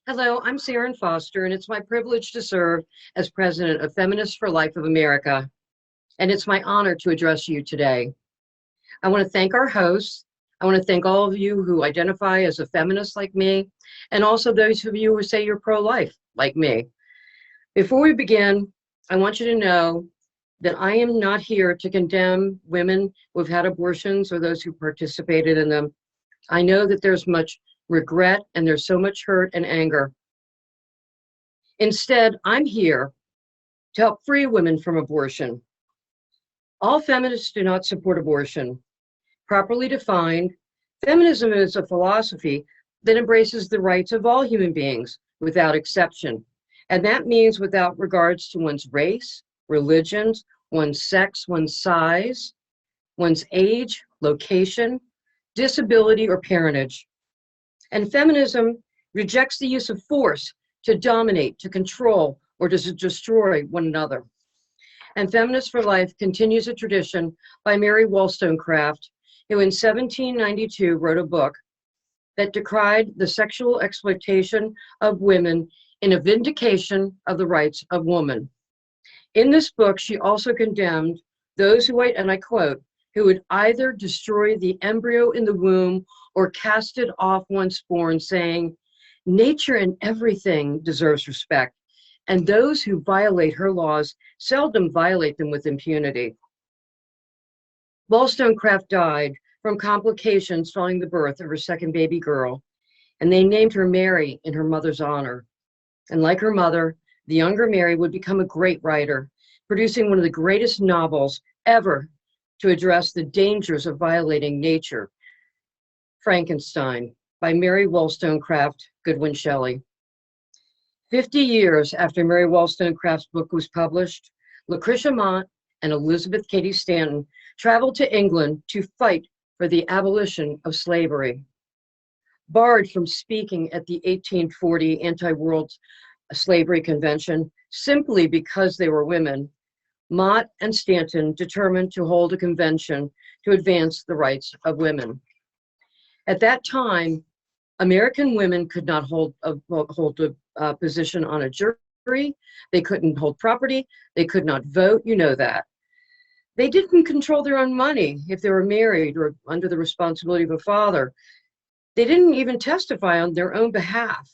Hello, I'm Serrin Foster, and it's my privilege to serve as president of Feminists for Life of America. And it's my honor to address you today. I want to thank our hosts. I want to thank all of you who identify as a feminist like me, and also those of you who say you're pro-life like me. Before we begin, I want you to know that I am not here to condemn women who have had abortions or those who participated in them. I know that there's much regret and there's so much hurt and anger. Instead, I'm here to help free women from abortion. All feminists do not support abortion. Properly defined, feminism is a philosophy that embraces the rights of all human beings without exception. And that means without regards to one's race, religions, one's sex, one's size, one's age, location, disability, or parentage. And feminism rejects the use of force to dominate, to control, or to destroy one another. And Feminists for Life continues a tradition by Mary Wollstonecraft, who in 1792 wrote a book that decried the sexual exploitation of women in a vindication of the rights of woman. In this book, she also condemned those who, and I quote, who would either destroy the embryo in the womb or cast it off once born, saying, nature in everything deserves respect, and those who violate her laws seldom violate them with impunity. Wollstonecraft died from complications following the birth of her second baby girl, and they named her Mary in her mother's honor. And like her mother, the younger Mary would become a great writer, producing one of the greatest novels ever to address the dangers of violating nature, Frankenstein, by Mary Wollstonecraft Goodwin Shelley. 50 years after Mary Wollstonecraft's book was published, Lucretia Mott and Elizabeth Cady Stanton traveled to England to fight for the abolition of slavery. Barred from speaking at the 1840 Anti-World Slavery Convention simply because they were women, Mott and Stanton determined to hold a convention to advance the rights of women. At that time, American women could not hold a position on a jury. They couldn't hold property. They could not vote. You know that. They didn't control their own money if they were married or under the responsibility of a father. They didn't even testify on their own behalf.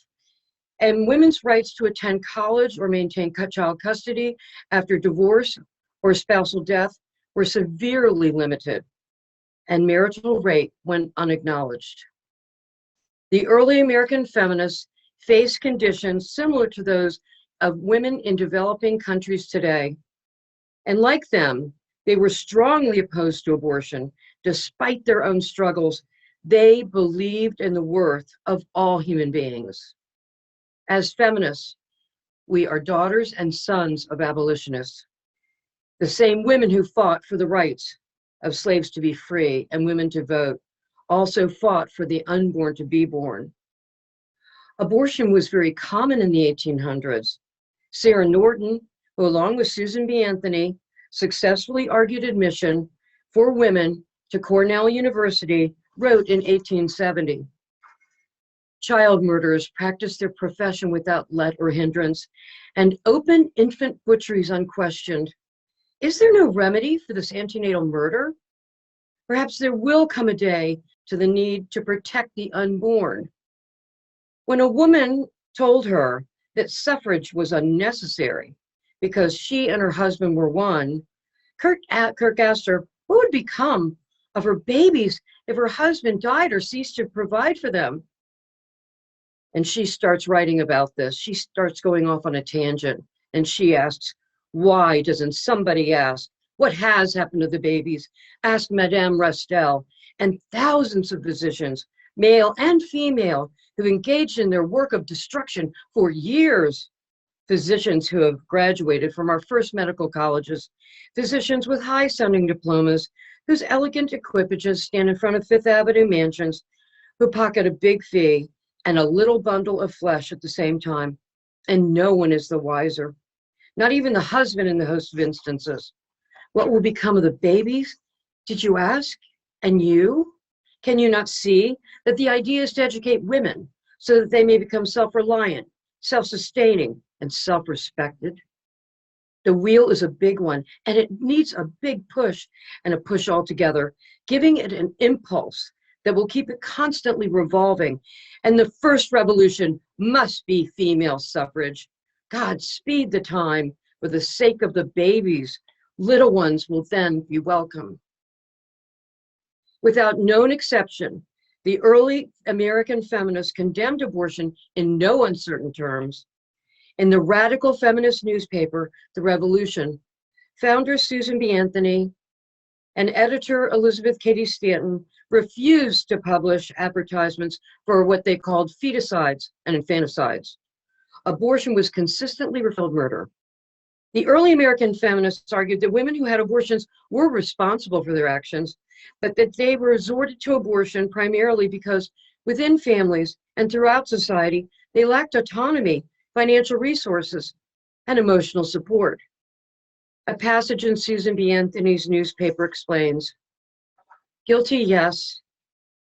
And women's rights to attend college or maintain child custody after divorce or spousal death were severely limited, and marital rape went unacknowledged. The early American feminists faced conditions similar to those of women in developing countries today. And like them, they were strongly opposed to abortion. Despite their own struggles, they believed in the worth of all human beings. As feminists, we are daughters and sons of abolitionists. The same women who fought for the rights of slaves to be free and women to vote also fought for the unborn to be born. Abortion was very common in the 1800s. Sarah Norton, who along with Susan B. Anthony, successfully argued admission for women to Cornell University, wrote in 1870. Child murderers practiced their profession without let or hindrance and opened infant butcheries unquestioned. Is there no remedy for this antenatal murder? Perhaps there will come a day to the need to protect the unborn. When a woman told her that suffrage was unnecessary because she and her husband were one, Kirk asked her what would become of her babies if her husband died or ceased to provide for them. And she starts writing about this. She starts going off on a tangent, and she asks, why doesn't somebody ask what has happened to the babies? Ask Madame Rastel and thousands of physicians, male and female, who've engaged in their work of destruction for years. Physicians who have graduated from our first medical colleges, physicians with high-sounding diplomas, whose elegant equipages stand in front of Fifth Avenue mansions, who pocket a big fee and a little bundle of flesh at the same time, and no one is the wiser, not even the husband in the host of instances. What will become of the babies? Did you ask? And you? Can you not see that the idea is to educate women so that they may become self-reliant, self-sustaining, and self-respected. The wheel is a big one, and it needs a big push and a push altogether, giving it an impulse that will keep it constantly revolving. And the first revolution must be female suffrage. God, speed the time for the sake of the babies. Little ones will then be welcome. Without known exception, the early American feminists condemned abortion in no uncertain terms. In the radical feminist newspaper, The Revolution, founder Susan B. Anthony and editor Elizabeth Cady Stanton refused to publish advertisements for what they called feticides and infanticides. Abortion was consistently referred murder. The early American feminists argued that women who had abortions were responsible for their actions, but that they resorted to abortion primarily because within families and throughout society, they lacked autonomy, financial resources, and emotional support. A passage in Susan B. Anthony's newspaper explains, guilty, yes,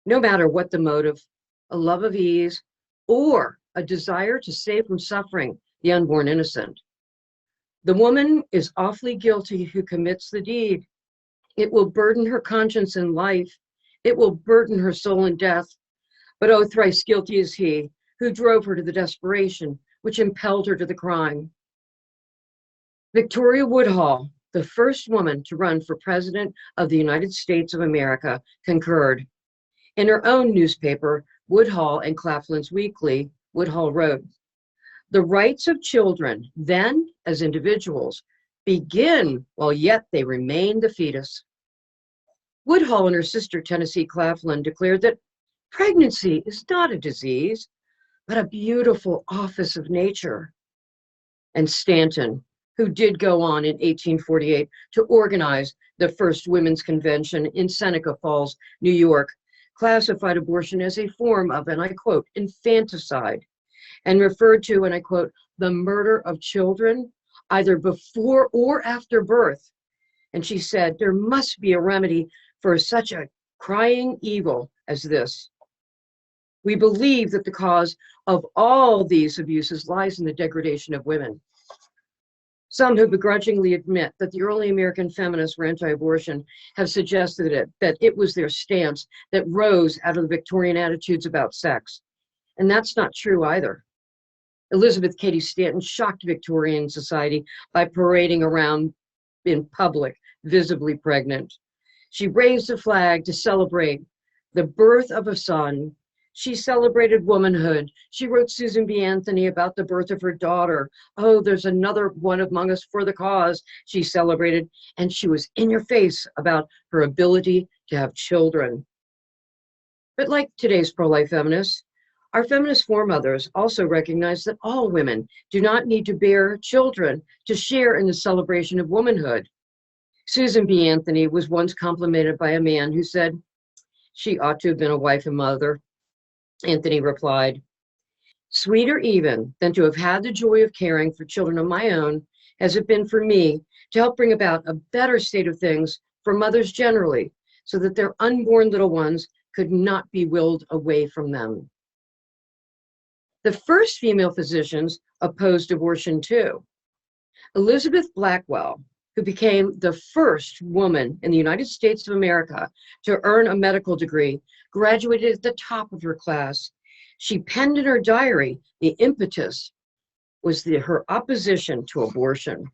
no matter what the motive, a love of ease, or a desire to save from suffering the unborn innocent. The woman is awfully guilty who commits the deed. It will burden her conscience in life. It will burden her soul in death. But oh, thrice guilty is he who drove her to the desperation which impelled her to the crime. Victoria Woodhull, the first woman to run for president of the United States of America, concurred. In her own newspaper, Woodhull and Claflin's Weekly, Woodhull wrote, "The rights of children, then as individuals, begin while yet they remain the fetus." Woodhull and her sister Tennessee Claflin declared that pregnancy is not a disease, but a beautiful office of nature. And Stanton, who did go on in 1848 to organize the first women's convention in Seneca Falls, New York, classified abortion as a form of, and I quote, infanticide, and referred to, and I quote, the murder of children either before or after birth. And she said, there must be a remedy for such a crying evil as this. We believe that the cause of all these abuses lies in the degradation of women. Some who begrudgingly admit that the early American feminists were anti-abortion have suggested that it was their stance that rose out of the Victorian attitudes about sex. And that's not true either. Elizabeth Cady Stanton shocked Victorian society by parading around in public, visibly pregnant. She raised a flag to celebrate the birth of a son. She celebrated womanhood. She wrote Susan B. Anthony about the birth of her daughter. Oh, there's another one among us for the cause, she celebrated. And she was in your face about her ability to have children. But like today's pro-life feminists, our feminist foremothers also recognized that all women do not need to bear children to share in the celebration of womanhood. Susan B. Anthony was once complimented by a man who said, she ought to have been a wife and mother. Anthony replied, sweeter even than to have had the joy of caring for children of my own has it been for me to help bring about a better state of things for mothers generally, so that their unborn little ones could not be willed away from them. The first female physicians opposed abortion too. Elizabeth Blackwell, who became the first woman in the United States of America to earn a medical degree, graduated at the top of her class. She penned in her diary, the impetus was her opposition to abortion.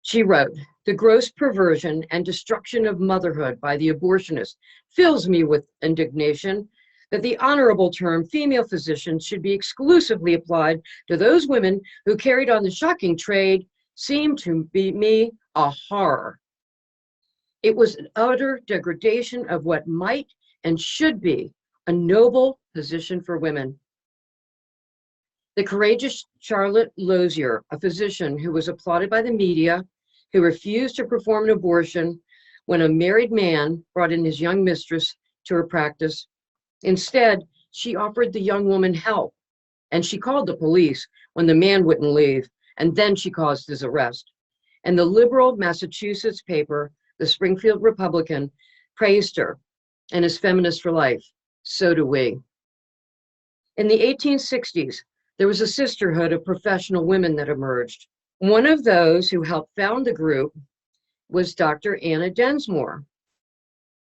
She wrote, the gross perversion and destruction of motherhood by the abortionist fills me with indignation that the honorable term female physician should be exclusively applied to those women who carried on the shocking trade seemed to be me a horror. It was an utter degradation of what might and should be a noble position for women. The courageous Charlotte Lozier, a physician who was applauded by the media, who refused to perform an abortion when a married man brought in his young mistress to her practice. Instead, she offered the young woman help, and she called the police when the man wouldn't leave, and then she caused his arrest. And the liberal Massachusetts paper, the Springfield Republican, praised her and is feminist for life. So do we. In the 1860s, there was a sisterhood of professional women that emerged. One of those who helped found the group was Dr. Anna Densmore,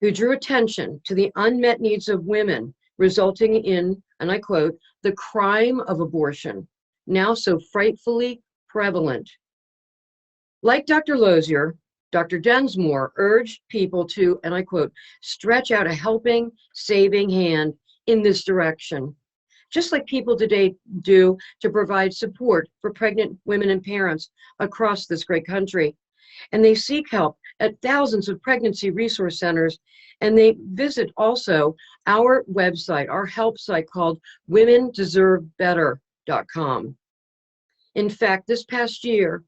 who drew attention to the unmet needs of women, resulting in, and I quote, the crime of abortion, now so frightfully prevalent. Like Dr. Lozier, Dr. Densmore urged people to, and I quote, stretch out a helping, saving hand in this direction, just like people today do to provide support for pregnant women and parents across this great country. And they seek help at thousands of pregnancy resource centers, and they visit also our website, our help site called womendeservebetter.com. In fact, this past year,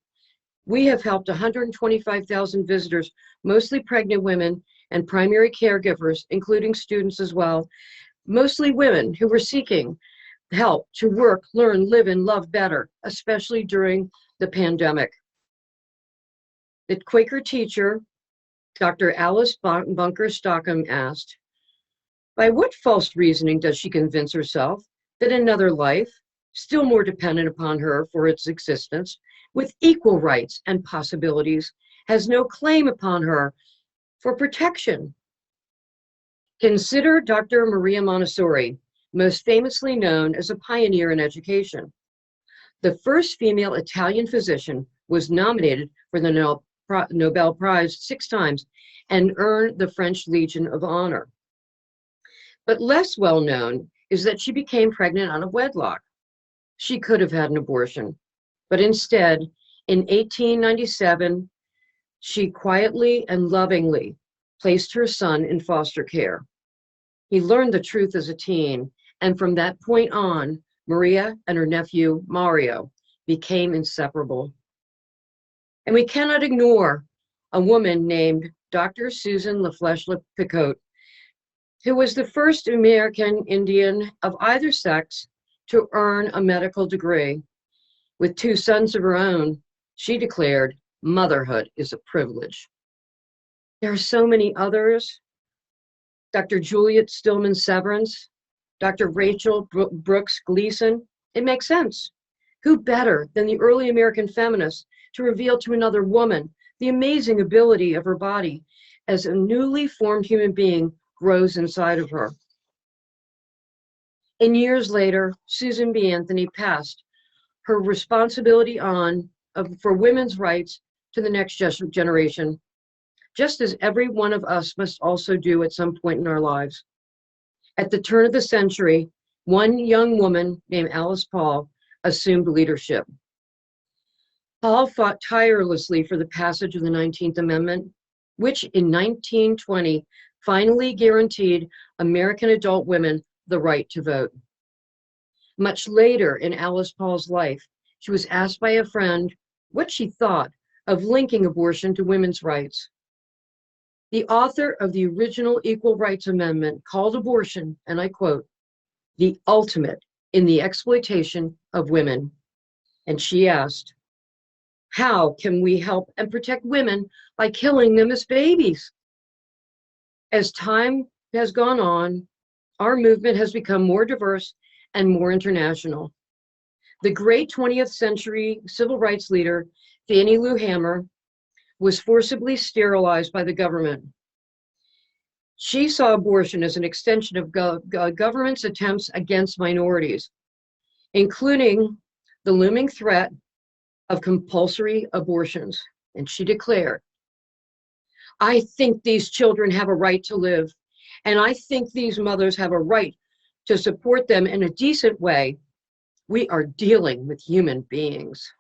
we have helped 125,000 visitors, mostly pregnant women and primary caregivers, including students as well, mostly women who were seeking help to work, learn, live, and love better, especially during the pandemic. The Quaker teacher, Dr. Alice Bunker Stockham, asked, by what false reasoning does she convince herself that another life, still more dependent upon her for its existence, with equal rights and possibilities, has no claim upon her for protection? Consider Dr. Maria Montessori, most famously known as a pioneer in education. The first female Italian physician was nominated for the Nobel Prize 6 times and earned the French Legion of Honor. But less well known is that she became pregnant out of wedlock. She could have had an abortion, but instead, in 1897, she quietly and lovingly placed her son in foster care. He learned the truth as a teen, and from that point on, Maria and her nephew, Mario, became inseparable. And we cannot ignore a woman named Dr. Susan LaFlèche-Picotte, who was the first American Indian of either sex to earn a medical degree. With 2 sons of her own, she declared, motherhood is a privilege. There are so many others. Dr. Juliet Stillman Severance, Dr. Rachel Brooks Gleason. It makes sense. Who better than the early American feminists to reveal to another woman the amazing ability of her body as a newly formed human being grows inside of her? And years later, Susan B. Anthony passed her responsibility on for women's rights to the next generation, just as every one of us must also do at some point in our lives. At the turn of the century, one young woman named Alice Paul assumed leadership. Paul fought tirelessly for the passage of the 19th Amendment, which in 1920 finally guaranteed American adult women the right to vote. Much later in Alice Paul's life, she was asked by a friend what she thought of linking abortion to women's rights. The author of the original Equal Rights Amendment called abortion, and I quote, the ultimate in the exploitation of women. And she asked, how can we help and protect women by killing them as babies? As time has gone on, our movement has become more diverse and more international. The great 20th century civil rights leader, Fannie Lou Hamer, was forcibly sterilized by the government. She saw abortion as an extension of government's attempts against minorities, including the looming threat of compulsory abortions. And she declared, I think these children have a right to live, and I think these mothers have a right to support them in a decent way. We are dealing with human beings.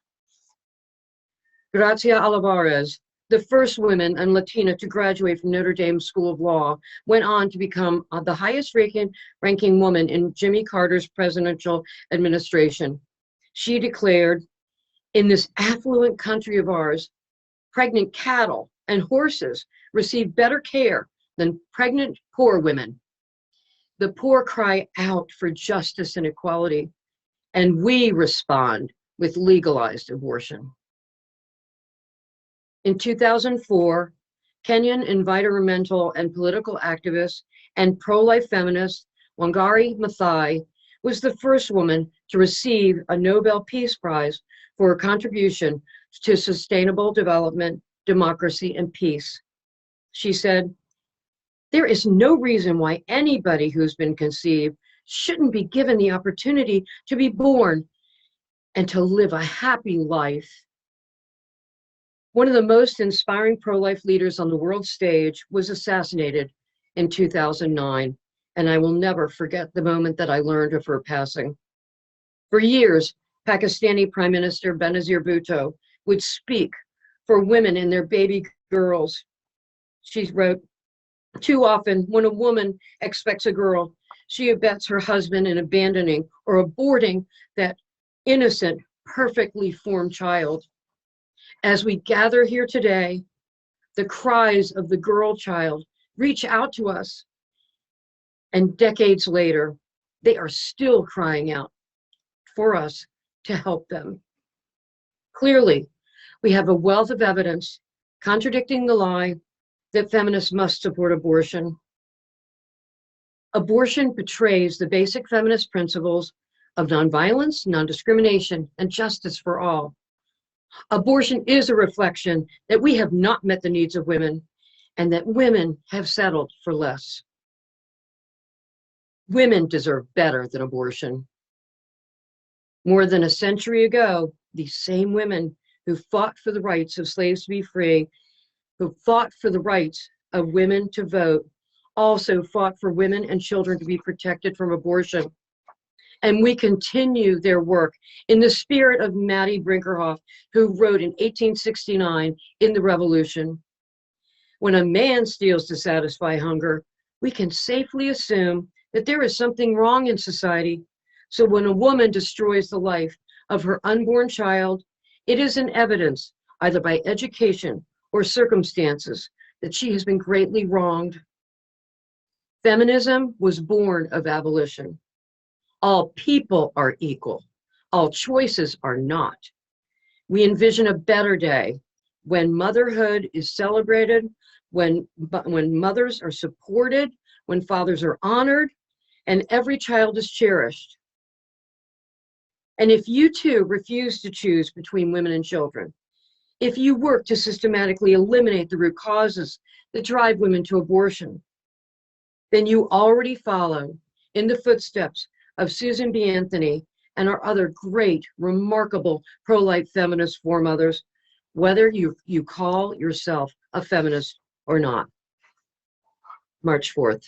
Gracia Olivares, the first woman and Latina to graduate from Notre Dame School of Law, went on to become the highest ranking woman in Jimmy Carter's presidential administration. She declared, in this affluent country of ours, pregnant cattle and horses receive better care than pregnant poor women. The poor cry out for justice and equality, and we respond with legalized abortion. In 2004, Kenyan environmental and political activist and pro-life feminist Wangari Maathai was the first woman to receive a Nobel Peace Prize for her contribution to sustainable development, democracy, and peace. She said, "There is no reason why anybody who's been conceived shouldn't be given the opportunity to be born and to live a happy life." One of the most inspiring pro-life leaders on the world stage was assassinated in 2009, and I will never forget the moment that I learned of her passing. For years, Pakistani Prime Minister Benazir Bhutto would speak for women and their baby girls. She wrote, "Too often, when a woman expects a girl, she abets her husband in abandoning or aborting that innocent, perfectly formed child. As we gather here today, the cries of the girl child reach out to us, and decades later, they are still crying out for us to help them." Clearly, we have a wealth of evidence contradicting the lie that feminists must support abortion. Abortion betrays the basic feminist principles of nonviolence, non-discrimination, and justice for all. Abortion is a reflection that we have not met the needs of women and that women have settled for less. Women deserve better than abortion. More than a century ago, these same women who fought for the rights of slaves to be free, who fought for the rights of women to vote, also fought for women and children to be protected from abortion. And we continue their work in the spirit of Maddie Brinkerhoff, who wrote in 1869 in The Revolution, "When a man steals to satisfy hunger, we can safely assume that there is something wrong in society. So when a woman destroys the life of her unborn child, it is an evidence, either by education or circumstances, that she has been greatly wronged." Feminism was born of abolition. All people are equal. All choices are not. We envision a better day when motherhood is celebrated, when mothers are supported, when fathers are honored, and every child is cherished. And if you too refuse to choose between women and children, if you work to systematically eliminate the root causes that drive women to abortion, then you already follow in the footsteps of Susan B. Anthony and our other great, remarkable pro-life feminist foremothers, whether you call yourself a feminist or not. March 4th.